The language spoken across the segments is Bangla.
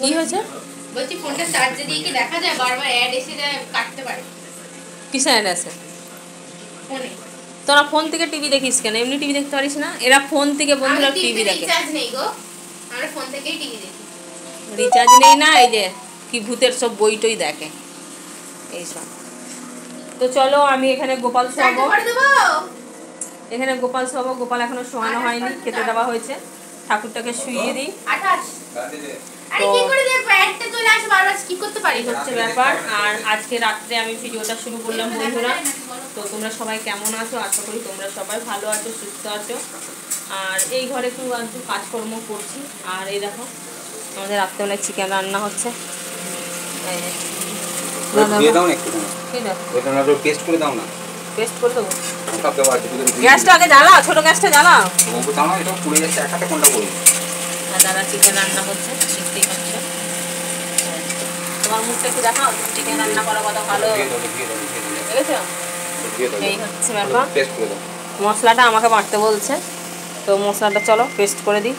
কি হয়েছে? বলছি ফোনটা চার্জে দিয়ে কি দেখা যায় বারবার অ্যাড এসে যায় কাটতে পারে? কিসে অ্যাড আছে? ফোনে। তোরা ফোন থেকে টিভি দেখিস কেন? এমনি টিভি দেখতে পারিস না? এরা ফোন থেকে বন্ধুরা টিভি দেখে। রিচার্জ নেই গো, আমরা ফোন থেকেই টিভি দেখি। রিচার্জ নেই না, এই যে কি ভূতের সব বইটই দেখে এইসব। তো চলো আমি এখানে গোপাল শোয়াবো, এখানে গোপাল শোয়াবো। গোপাল এখনো শোয়ানো হয়নি, খেতে দেওয়া হয়েছে। ঠাকুরটাকে শুইয়ে দিই। হচ্ছে ব্যাপার। আর আজকে রাত্রে আমি ভিডিওটা শুরু করলাম বন্ধুরা। তো তোমরা সবাই কেমন আছো? আশা করি তোমরা সবাই ভালো আছো, সুস্থ আছো। আর এই ঘরে একটু কাজকর্ম করছি। আর এই দেখো আমাদের রাত্রেবেলায় চিকেন রান্না হচ্ছে। পেস্ট করে দাও না। পেস্ট করে দেবো। গ্যাসটা আগে জ্বালাও, ছোট গ্যাসটা জ্বালাও। দাদা চিকেন রান্না করছে, দেখতেই পাচ্ছ। তোমার মুখটা একটু দেখাও, চিকেন রান্না করা কত ভালো। দেখেছো? এই হচ্ছে ব্যাপার। মশলাটা আমাকে বাটতে বলছে, তো মশলাটা চলো পেস্ট করে দিই।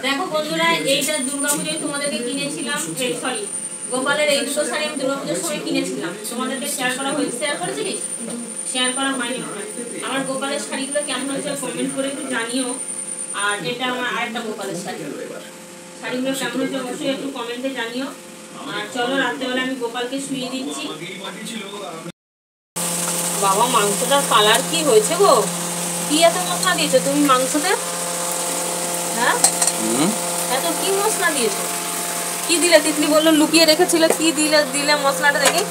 দেখো বন্ধুরা, এইটা দুর্গাপুজোয় তোমাদেরকে কিনেছিলাম, সরি গোপালের এই দুটো শাড়ি আমি দুর্গাপুজোর সময় কিনেছিলাম। তোমাদেরকে শেয়ার করা হয়েছে, শেয়ার করেছি কি? শেয়ার করা হয়নি। আমার গোপালের শাড়িগুলো কেমন হয়েছে কমেন্ট করে একটু জানিও। আর এটা আমার আরেকটা গোপালের শাড়ি, শাড়িগুলো কেমন হয়েছে অবশ্যই একটু কমেন্টে জানিও। আর চলো রাত্রেবেলা আমি গোপালকে শুয়ে দিচ্ছি। বাবা মাংসটার কালার কি হয়েছে গো? কি এত মশলা দিয়েছো তুমি মাংসতে? হ্যাঁ এত কি মশলা দিয়েছো? কি দিলে? তিতলি বললো লুকিয়ে রেখেছিল, কি দিলে মশলাটা দেখি।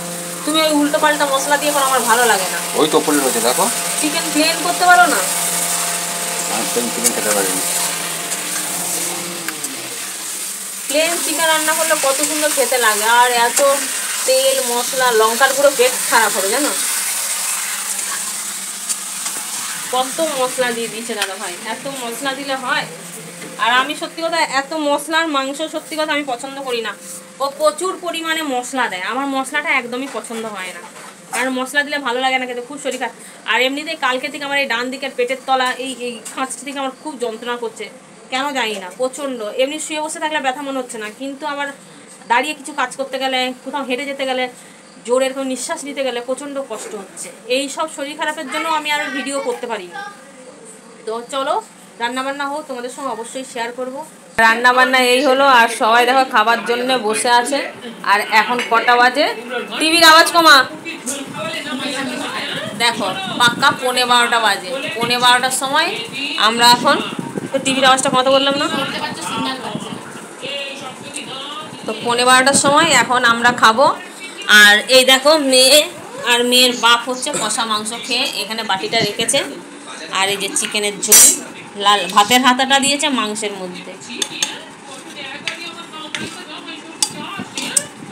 তুমি ওই উল্টো পাল্টা মশলা দিয়ে এখন আমার ভালো লাগে না। ওই তো পড়ে রয়েছে দেখো। চিকেন প্লেন করতে পারো না? চিকেন খেতে পারিনি। প্লেন চিকেন রান্না করলে কত সুন্দর খেতে লাগে। আর এত তেল মশলা, লঙ্কার গুঁড়ো পেট খারাপ হবে জানো। কত মশলা দিয়ে দিয়েছে দাদা ভাই, এত মশলা দিলে হয়? আর আমি সত্যি কথা এত মশলার মাংস সত্যি কথা আমি পছন্দ করি না। ও প্রচুর পরিমাণে মশলা দেয়, আমার মশলাটা একদমই পছন্দ হয় না। কারণ মশলা দিলে ভালো লাগে না খেতে, খুব শরীর খারাপ। আর এমনিতেই কালকে থেকে আমার এই ডান দিকের পেটের তলা এই খাঁচটি থেকে আমার খুব যন্ত্রণা করছে, কেন জানি না, প্রচণ্ড। এমনি শুয়ে বসে থাকলে ব্যথা মনে হচ্ছে না, কিন্তু আমার দাঁড়িয়ে কিছু কাজ করতে গেলে, কোথাও হেঁটে যেতে গেলে, জোরে এরকম নিঃশ্বাস নিতে গেলে প্রচণ্ড কষ্ট হচ্ছে। এই সব শরীর খারাপের জন্য আমি আর ভিডিও করতে পারি না। তো চলো রান্নাবান্না হোক, তোমাদের সঙ্গে অবশ্যই শেয়ার করব। রান্নাবান্না এই হলো, আর সবাই দেখো খাবার জন্য বসে আছে। আর এখন কটা বাজে? টিভির আওয়াজ কমা। দেখো পাক্কা 11:15 বাজে। 11:15টার সময় আমরা এখন, তো টিভির আওয়াজটা কত বললাম না? তো 11:15টার সময় এখন আমরা খাবো। আর এই দেখো মেয়ে আর মেয়ের বাপ হচ্ছে কষা মাংস খেয়ে এখানে বাটিটা রেখেছে। আর এই যে চিকেনের ঝোল, লাল ভাতের হাতাটা দিয়েছে মাংসের মধ্যে।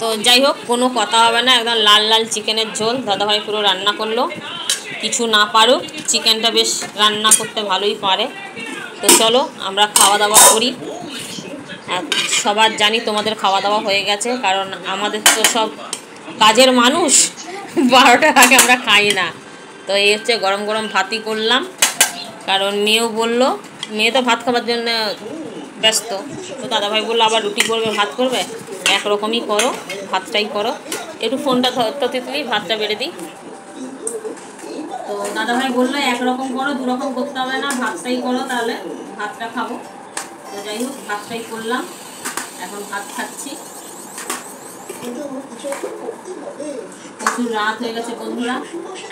তো যাই হোক, কোনো কথা হবে না, একদম লাল লাল চিকেনের ঝোল দাদাভাই পুরো রান্না করলো। কিছু না পারুক, চিকেনটা বেশ রান্না করতে ভালোই পারে। তো চলো আমরা খাওয়া দাওয়া করি। আর সবার জানি তোমাদের খাওয়া দাওয়া হয়ে গেছে, কারণ আমাদের তো সব কাজের মানুষ, 12টার আগে আমরা খাই না। তো এই হচ্ছে গরম গরম ভাতই করলাম, কারণ মেয়েও বললো, মেয়ে তো ভাত খাবার জন্য ব্যস্ত। তো দাদাভাই বললো আবার রুটি করবে ভাত করবে, একরকমই করো, ভাতটাই করো। একটু ফোনটা ধরতে তিতলি, ভাতটা বেড়ে দিই। তো দাদাভাই বললো একরকম করো, দুরকম করতে হবে না, ভাতটাই করো, তাহলে ভাতটা খাবো। তো যাই হোক ভাতটাই করলাম, এখন ভাত খাচ্ছি। প্রচুর রাত হয়ে গেছে বন্ধুরা,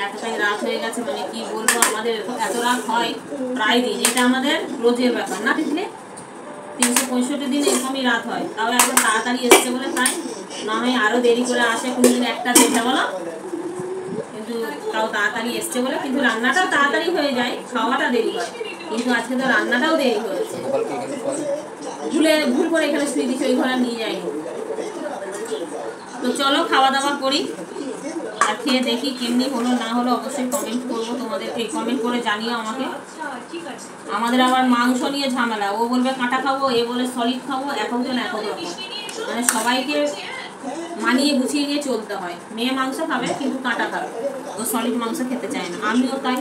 এতটাই রাত হয়ে গেছে মানে কি বলবো, আমাদের এত রাত হয় প্রায় দিন, এটা আমাদের রোজের ব্যাপার না বুঝলে। 365 দিন এরকমই রাত হয়। তাও একবার তাড়াতাড়ি এসছে বলে তাই, না হয় আরও দেরি করে আসে কোনোদিন 1টা 2টা বলো, কিন্তু তাও তাড়াতাড়ি এসছে বলে। কিন্তু রান্নাটাও তাড়াতাড়ি হয়ে যায়, খাওয়াটা দেরি হয়, কিন্তু আজকে তো রান্নাটাও দেরি হয়েছে। ভুল করে এখানে শুয়ে দিচ্ছি, ওই ঘরে নিয়ে যাইনি। তো চলো খাওয়া দাওয়া করি, আর খেয়ে দেখি কেমনি হলো না হলো অবশ্যই কমেন্ট করবো তোমাদের, এই কমেন্ট করে জানিও আমাকে। আমাদের আবার মাংস নিয়ে ঝামেলা, ও বলবে কাঁটা খাবো, এ বলে সলিড খাবো, একজন এক রকম, মানে সবাইকে মানিয়ে গুছিয়ে নিয়ে চলতে হয়। মেয়ে মাংস খাবে কিন্তু কাঁটা খাবে, ও সলিড মাংস খেতে চায় না, আমিও তাই।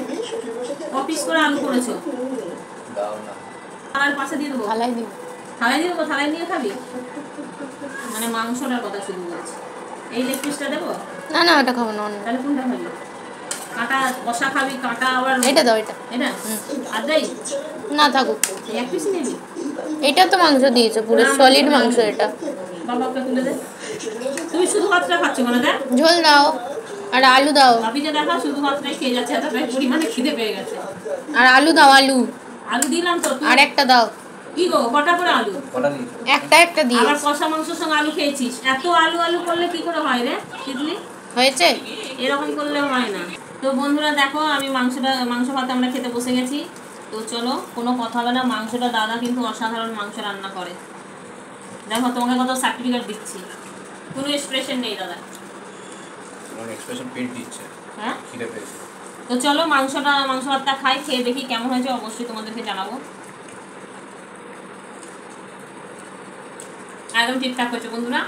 অফিস করে আলু করেছো, থালার পাশে দিয়ে দেবো, থালায় দিয়ে দেবো, থালায় নিয়ে খাবি, মানে মানে মাংসটার কথা শুধু বলছি। এই লেগ পিসটা দেবো? না না ওটা খাবো না, অন্য তাহলে কোনটা খাবি? কাঁটা কষা খাবি, কাঁটা আবার এটা দাও, এটা এটা আর দেই না থাকুক। এই এক পিস নিবি? এটা তো মাংস দিয়েছে, পুরো সলিড মাংস এটা। বাবাকে তুলে দে। তুমি শুধু ভাতটা খাচ্ছ কেন? দেখ ঝোল দাও আর আলু দাও। ভাবিকে দেখা শুধু ভাতটাই খেয়ে যাচ্ছে, এতটাই পরিমাণে খিদে পেয়ে গেছে। আর আলু দাও, আলু আলু দিলাম তো। আর একটা দাও। কি গো কটা করে আলু? কটা দিয়েছো? একটা একটা দিয়ে আবার কষা মাংসের সঙ্গে আলু খেয়েছিস, এত আলু আলু করলে কি করে হয় রে তিতলি? হয়েছে। এরকম করলে হয় না। তো বন্ধুরা দেখো আমি মাংস ভাত আমরা খেতে বসে গেছি। তো চলো কোনো কথা হবে না, মাংসটা দাদা কিন্তু অসাধারণ মাংস রান্না করে। দেখো তোমাকে কত সার্টিফিকেট দিচ্ছি, কোনো এক্সপ্রেশন নেই দাদা। তোমার এক্সপ্রেশন পেট দিচ্ছে, হ্যাঁ খিদে পেয়েছে। তো চলো মাংস ভাতটা খাই, খেয়ে দেখি কেমন হয়েছে, অবশ্যই তোমাদেরকে জানাবো। একদম ঠিকঠাক হয়েছে বন্ধুরা,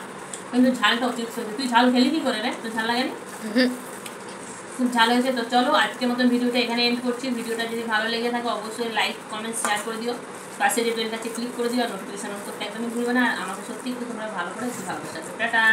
কিন্তু ঝালটা অতিরিক্ত হয়েছে। তুই ঝাল খেলি কি করে রে? তো ঝাল লাগেনি? খুব ঝাল হয়েছে। তো চলো আজকের মতন ভিডিওটা এখানে এন্ড করছি। ভিডিওটা যদি ভালো লেগে থাকে অবশ্যই লাইক কমেন্ট শেয়ার করে দিও, পাশে যে বেলটাকে ক্লিক করে দিও, আর নোটিফিকেশন অন করতে একদমই ভুলবে না। আর আমাকে সত্যি একটু তোমরা ভালো করে একটু ভালোবাসা। টাটা।